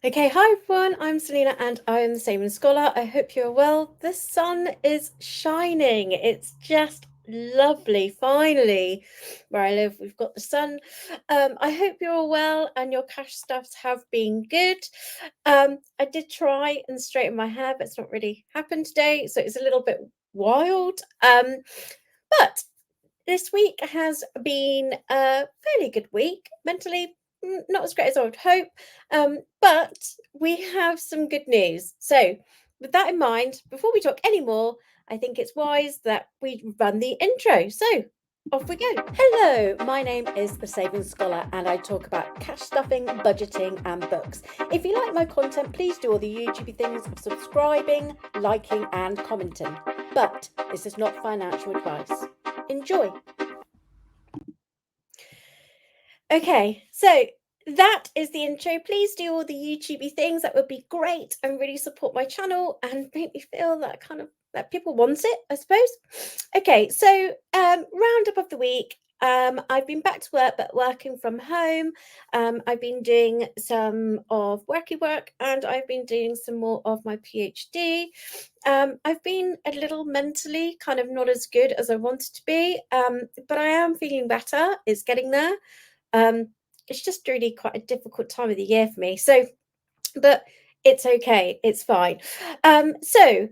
Okay, hi everyone, I'm Selena and I am the Saving Scholar. I hope you're well. The sun is shining. It's just lovely. Finally, where I live, we've got the sun. I hope you're all well and your cash stuffs have been good. I did try and straighten my hair, but it's not really happened today, so it's a little bit wild. But this week has been a fairly good week. Mentally, not as great as I would hope, but we have some good news. So, with that in mind, before we talk any more, I think it's wise that we run the intro. So, off we go. Hello, my name is the Savings Scholar, and I talk about cash stuffing, budgeting, and books. If you like my content, please do all the YouTube things of subscribing, liking, and commenting. But this is not financial advice. Enjoy. Okay, so that is the intro. Please do all the YouTubey things. That would be great and really support my channel and make me feel that kind of that people want it, I suppose. Okay, so roundup of the week. I've been back to work, but working from home. I've been doing some of worky work and I've been doing some more of my PhD. I've been a little mentally kind of not as good as I wanted to be, but I am feeling better. It's getting there. Um, it's just really quite a difficult time of the year for me. So, but it's okay. It's fine. So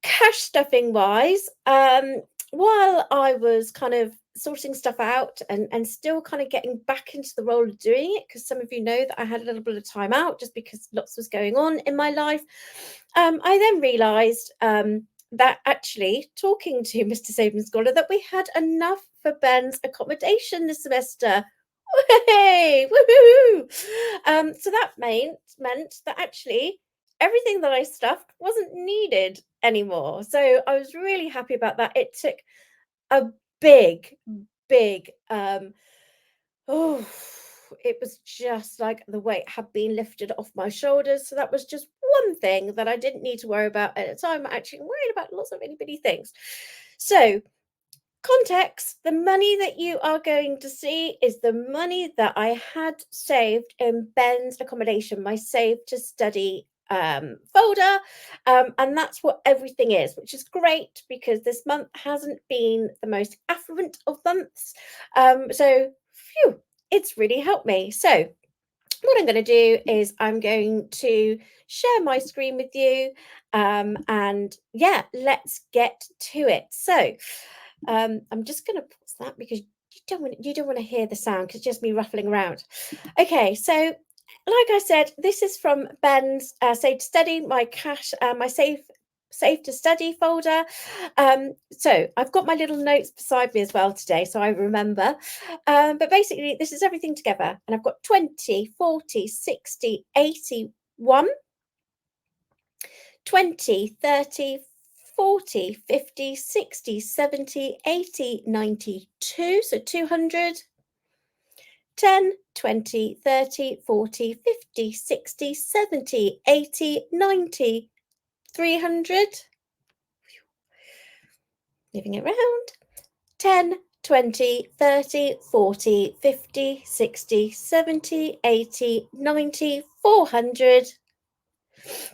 cash stuffing wise, while I was kind of sorting stuff out and still kind of getting back into the role of doing it, because some of you know that I had a little bit of time out just because lots was going on in my life. I then realized that actually talking to Mr. Saban Scholar that we had enough for Ben's accommodation this semester. Hey, woohoo! So that meant that actually everything that I stuffed wasn't needed anymore. So I was really happy about that. It took a big, big oh, it was just like the weight had been lifted off my shoulders. So that was just one thing that I didn't need to worry about at the time. I actually worried about lots of itty bitty things. So context, the money that you are going to see is the money that I had saved in Ben's accommodation, my save to study folder. And that's what everything is, which is great because this month hasn't been the most affluent of months. So, phew, it's really helped me. So, what I'm going to do is I'm going to share my screen with you. And yeah, let's get to it. So, I'm just going to pause that because you don't want to hear the sound because it's just me ruffling around. Okay, so like I said, this is from Ben's Save to Study, my cash, my Save to Study folder. So I've got my little notes beside me as well today, so I remember. But basically, this is everything together, and I've got 20, 40, 60, 81, 20, 30, 40, 50, 60, 70, 80, 92, so 200, 10, 20, 30, 40, 50, 60, 70, 80, 90, 300, moving it around, 10, 20, 30, 40, 50, 60, 70, 80, 90, 400,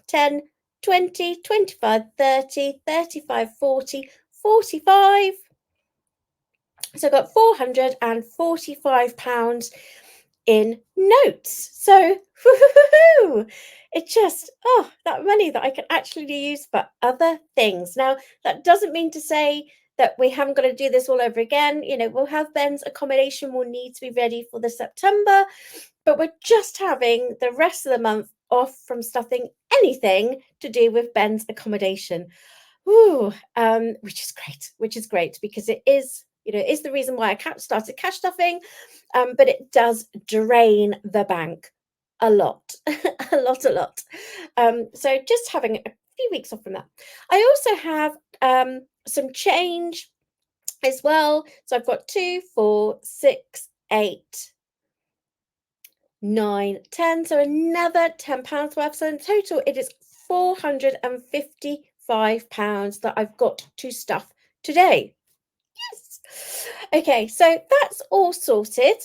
10, 20, 25, 30, 35, 40, 45. So I got £445 in notes. So it just, oh, that money that I can actually use for other things. Now, that doesn't mean to say that we haven't got to do this all over again. You know, we'll have Ben's accommodation will need to be ready for the September, but we're just having the rest of the month off from stuffing anything to do with Ben's accommodation. Ooh, which is great because it is, you know, is the reason why I started cash stuffing, but it does drain the bank a lot, a lot. So just having a few weeks off from that. I also have some change as well. So I've got 2, 4, 6, 8, 9, 10. So another £10 worth. So in total, it is £455 that I've got to stuff today. Yes. Okay, so that's all sorted.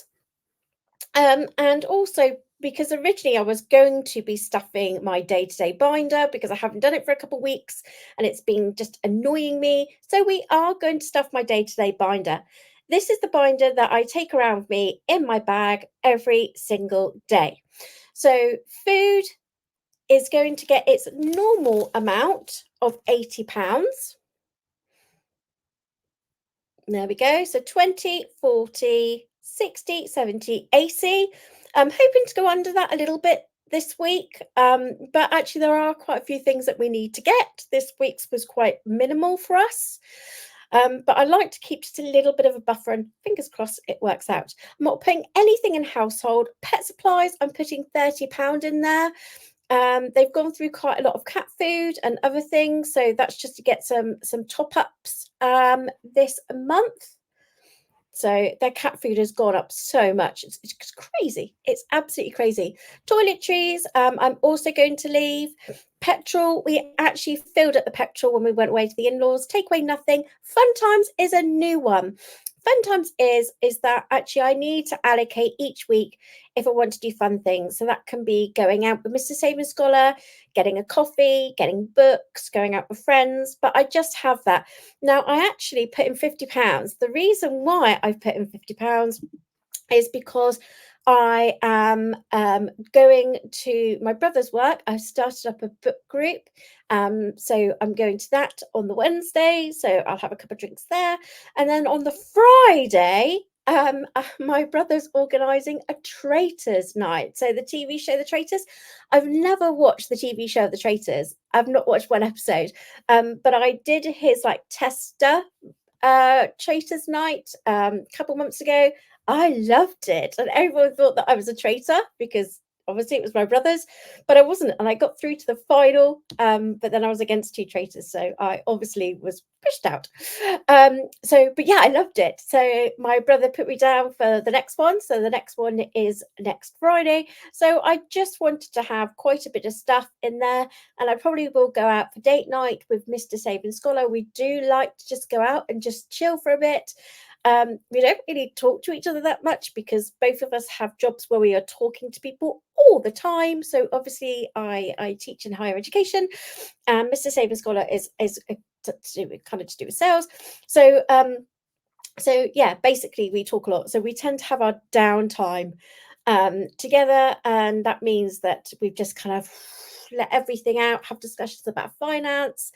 And also because originally I was going to be stuffing my day-to-day binder because I haven't done it for a couple of weeks and it's been just annoying me. So we are going to stuff my day-to-day binder. This is the binder that I take around with me in my bag every single day. So food is going to get its normal amount of £80. There we go. So 20, 40, 60, 70, 80. I'm hoping to go under that a little bit this week. But actually, there are quite a few things that we need to get. This week's was quite minimal for us. But I like to keep just a little bit of a buffer and fingers crossed it works out. I'm not putting anything in household. Pet supplies, I'm putting £30 in there. They've gone through quite a lot of cat food and other things, so that's just to get some top ups this month. So their cat food has gone up so much. It's crazy. It's absolutely crazy. Toiletries, I'm also going to leave. Petrol, we actually filled up the petrol when we went away to the in-laws. Takeaway, nothing. Fun times is a new one. Fun times is that actually I need to allocate each week if I want to do fun things. So that can be going out with Mr. Saving Scholar, getting a coffee, getting books, going out with friends. But I just have that. Now, I actually put in £50. The reason why I've put in £50 is because I am going to my brother's work. I've started up a book group. So I'm going to that on the Wednesday. So I'll have a couple of drinks there. And then on the Friday, my brother's organising a Traitors night. So the TV show The Traitors. I've never watched the TV show The Traitors. I've not watched one episode. But I did his like tester Traitors night a couple months ago. I loved it, and everyone thought that I was a traitor because obviously it was my brother's, but I wasn't, and I got through to the final. But then I was against two traitors, so I obviously was pushed out. But yeah, I loved it. So my brother put me down for the next one. So the next one is next Friday. So I just wanted to have quite a bit of stuff in there, and I probably will go out for date night with Mr. Saving Scholar. We do like to just go out and just chill for a bit. We don't really talk to each other that much because both of us have jobs where we are talking to people all the time. So obviously I teach in higher education, and Mr. Saving Scholar is to do with sales. So yeah, basically we talk a lot. So we tend to have our downtime together, and that means that we've just kind of let everything out, have discussions about finance,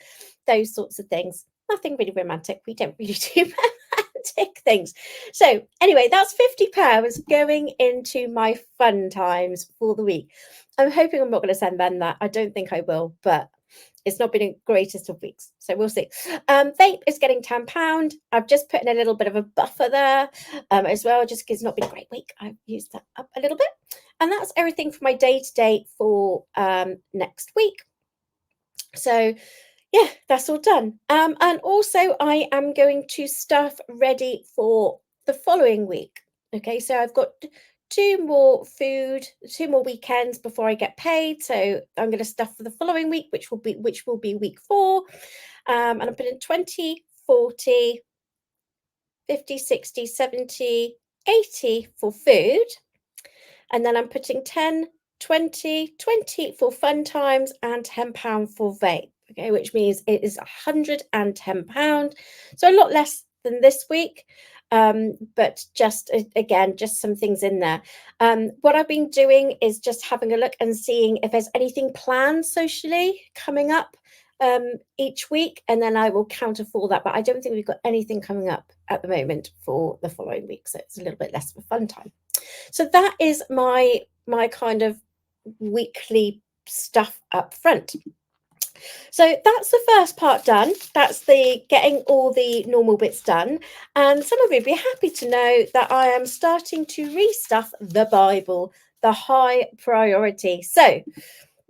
those sorts of things. Nothing really romantic. We don't really do romantic things. So anyway, that's £50 going into my fun times for the week. I'm hoping I'm not going to send Ben that. I don't think I will, but it's not been the greatest of weeks, so we'll see. Vape is getting £10. I've just put in a little bit of a buffer there as well, just because it's not been a great week. I've used that up a little bit. And that's everything for my day-to-day for next week. So yeah, that's all done. And also I am going to stuff ready for the following week. Okay, so I've got two more weekends before I get paid. So I'm going to stuff for the following week, which will be week 4. And I'm putting 20, 40, 50, 60, 70, 80 for food. And then I'm putting 10, 20 for fun times and £10 for vape. Okay, which means it is £110. So a lot less than this week. But just again, just some things in there. What I've been doing is just having a look and seeing if there's anything planned socially coming up each week, and then I will counter for that. But I don't think we've got anything coming up at the moment for the following week, so it's a little bit less of a fun time. So that is my kind of weekly stuff up front. So that's the first part done. That's the getting all the normal bits done. And some of you would be happy to know that I am starting to restuff the Bible, the high priority. So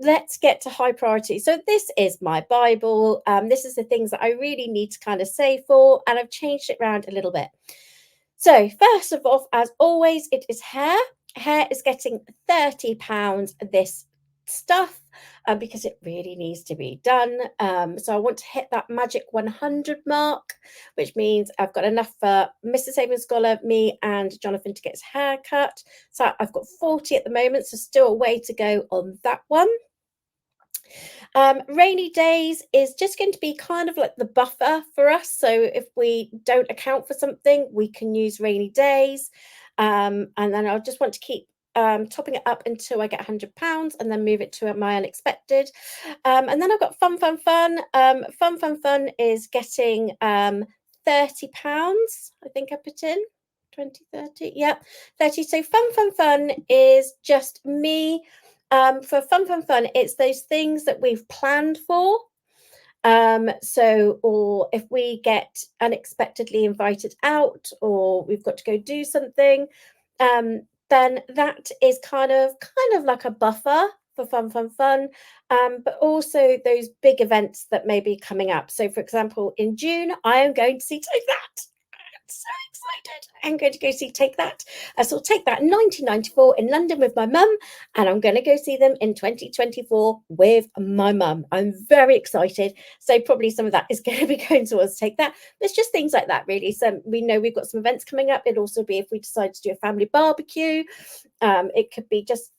let's get to high priority. So this is my Bible. This is the things that I really need to kind of save for, and I've changed it around a little bit. So first of all, as always, it is hair. Hair is getting £30 this stuff because it really needs to be done. So I want to hit that magic 100 mark, which means I've got enough for Mr. Saving Scholar, me, and Jonathan to get his hair cut. So I've got 40 at the moment, so still a way to go on that one. Rainy days is just going to be kind of like the buffer for us. So if we don't account for something, we can use rainy days. And then I'll just want to keep topping it up until I get £100 and then move it to my unexpected. And then I've got fun, fun, fun. Fun, fun, fun is getting £30, I think I put in. 20, 30, yep, 30. So fun, fun, fun is just me for fun, fun, fun, it's those things that we've planned for. So, or if we get unexpectedly invited out, or we've got to go do something, then that is kind of like a buffer for fun, fun, fun. But also those big events that may be coming up. So, for example, in June, I am going to see Take That. So excited. I'm going to go see Take That. I saw Take That in 1994 in London with my mum, and I'm going to go see them in 2024 with my mum. I'm very excited. So probably some of that is going to be going towards Take That. There's just things like that, really. So we know we've got some events coming up. It'd also be if we decide to do a family barbecue. It could be just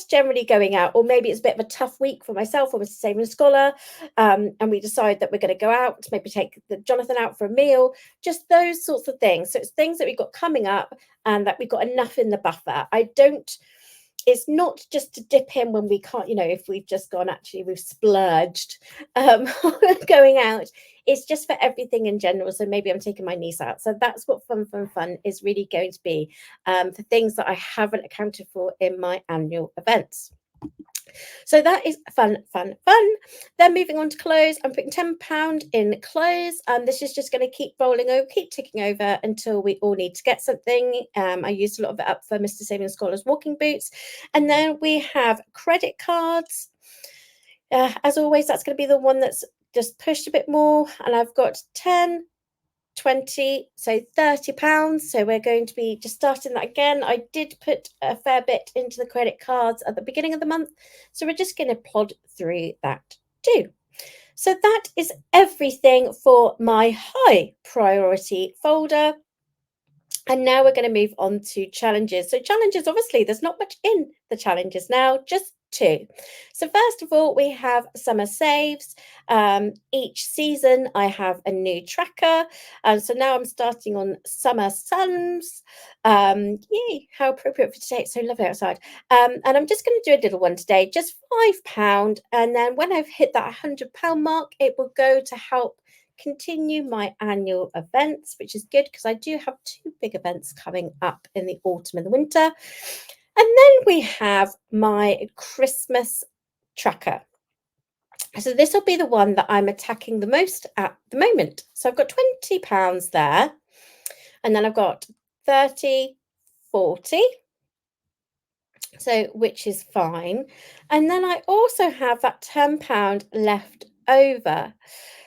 generally going out, or maybe it's a bit of a tough week for myself or Mr. Saving Scholar, and we decide that we're going to go out, maybe take Jonathan out for a meal, just those sorts of things. So it's things that we've got coming up and that we've got enough in the buffer. It's not just to dip in when we can't, if we've just gone, actually, we've splurged going out. It's just for everything in general. So maybe I'm taking my niece out. So that's what fun, fun, fun is really going to be for things that I haven't accounted for in my annual events. So that is fun, fun, fun. Then moving on to clothes, I'm putting £10 in clothes. This is just going to keep rolling over, keep ticking over until we all need to get something. I used a lot of it up for Mr. Saving Scholar's walking boots. And then we have credit cards. As always, that's going to be the one that's just pushed a bit more. And I've got 10, 20, so £30. So we're going to be just starting that again. I did put a fair bit into the credit cards at the beginning of the month, so we're just going to plod through that too. So that is everything for my high priority folder. And now we're going to move on to challenges. So challenges, obviously, there's not much in the challenges now, just two. So first of all, we have summer saves. Each season, I have a new tracker. So now I'm starting on summer suns. Yay, how appropriate for today. It's so lovely outside. And I'm just going to do a little one today, just £5. And then when I've hit that £100 mark, it will go to help continue my annual events, which is good because I do have two big events coming up in the autumn and the winter. And then we have my Christmas tracker. So this will be the one that I'm attacking the most at the moment. So I've got £20 there, and then I've got 30, 40, so which is fine. And then I also have that £10 left over.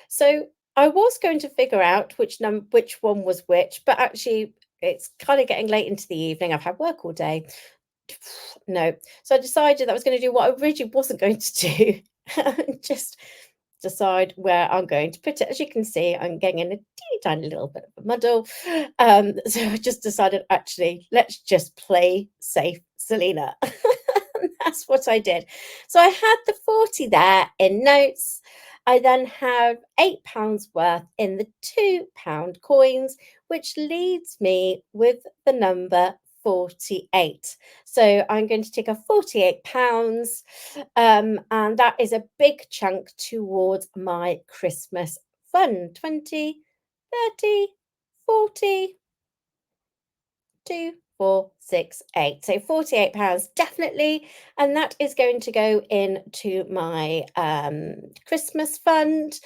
So I was going to figure out which one was which, but actually it's kind of getting late into the evening. I've had work all day. No. So I decided that I was going to do what I originally wasn't going to do. Just decide where I'm going to put it. As you can see, I'm getting in a teeny tiny little bit of a muddle. So I just decided, actually, let's just play safe, Selena. That's what I did. So I had the 40 there in notes. I then have £8 worth in the £2 coins, which leaves me with the number 48. So I'm going to take a £48, and that is a big chunk towards my Christmas fund. 20, 30, 40, 2, 4, 6, 8. So £48 definitely, and that is going to go into my Christmas fund,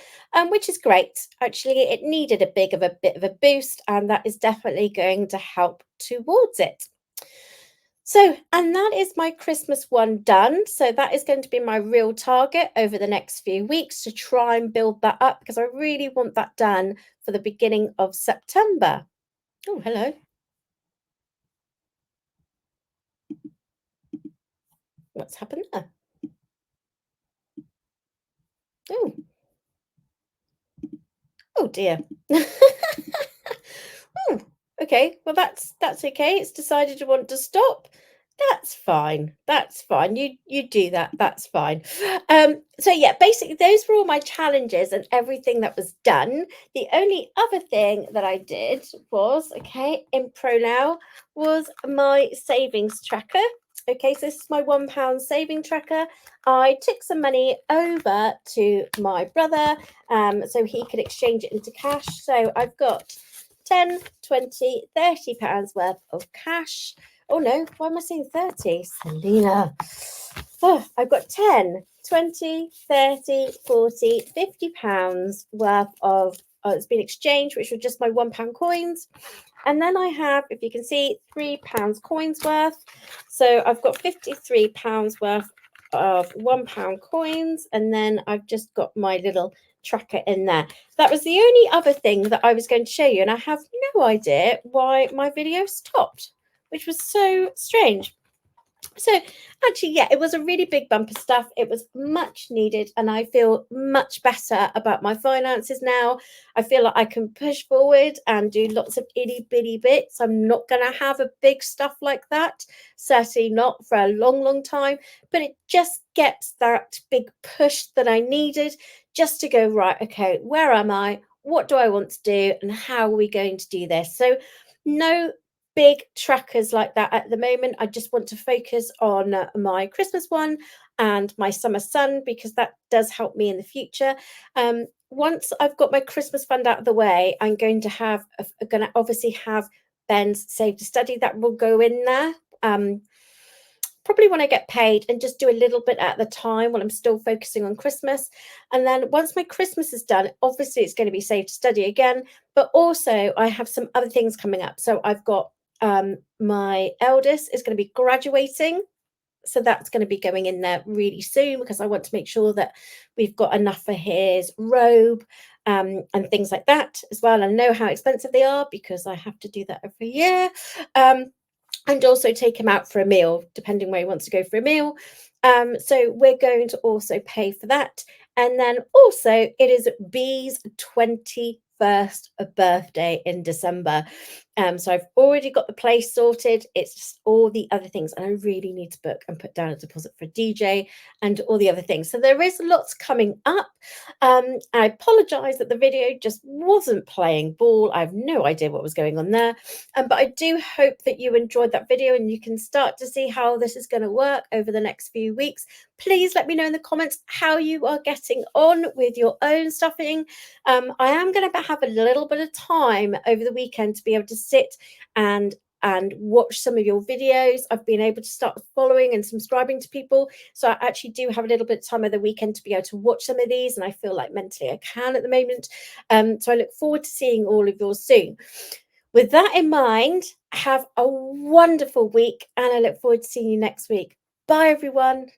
which is great. Actually, it needed a bit of a boost, and that is definitely going to help towards it. So, and that is my Christmas one done. So that is going to be my real target over the next few weeks to try and build that up, because I really want that done for the beginning of September. Oh, hello. What's happened there? Oh dear. Hmm, okay, well that's okay. It's decided to want to stop. That's fine. That's fine. You do that. That's fine. So yeah, basically those were all my challenges and everything that was done. The only other thing that I did was, okay, in pro now, was my savings tracker. Okay, so this is my £1 saving tracker. I took some money over to my brother so he could exchange it into cash. So I've got 10, 20, £30 worth of cash. Oh no, why am I saying 30? Selena. Oh, I've got 10, 20, 30, 40, £50 worth of it's been exchanged, which were just my £1 coins. And then I have, if you can see, £3 coins worth. So I've got £53 worth of £1 coins, and then I've just got my little tracker in there. That was the only other thing that I was going to show you, and I have no idea why my video stopped, which was so strange. So actually, yeah, it was a really big bumper stuff. It was much needed, and I feel much better about my finances now. I feel like I can push forward and do lots of itty bitty bits. I'm not going to have a big stuff like that, certainly not for a long, long time. But it just gets that big push that I needed just to go, right, okay, where am I? What do I want to do? And how are we going to do this? So, no big trackers like that at the moment. I just want to focus on my Christmas one and my summer sun because that does help me in the future. Once I've got my Christmas fund out of the way, I'm going to going to obviously have Ben's Save to Study that will go in there. Probably when I get paid and just do a little bit at the time while I'm still focusing on Christmas. And then once my Christmas is done, obviously it's going to be Save to Study again, but also I have some other things coming up. So I've got my eldest is going to be graduating. So that's going to be going in there really soon because I want to make sure that we've got enough for his robe and things like that as well. I know how expensive they are because I have to do that every year. And also take him out for a meal, depending where he wants to go for a meal. So we're going to also pay for that. And then also it is B's 21st birthday in December. So I've already got the place sorted. It's just all the other things. And I really need to book and put down a deposit for a DJ and all the other things. So there is lots coming up. I apologize that the video just wasn't playing ball. I have no idea what was going on there. But I do hope that you enjoyed that video and you can start to see how this is going to work over the next few weeks. Please let me know in the comments how you are getting on with your own stuffing. I am going to have a little bit of time over the weekend to be able to sit and watch some of your videos. I've been able to start following and subscribing to people. So I actually do have a little bit of time over the weekend to be able to watch some of these. And I feel like mentally I can at the moment. So I look forward to seeing all of yours soon. With that in mind, have a wonderful week and I look forward to seeing you next week. Bye, everyone.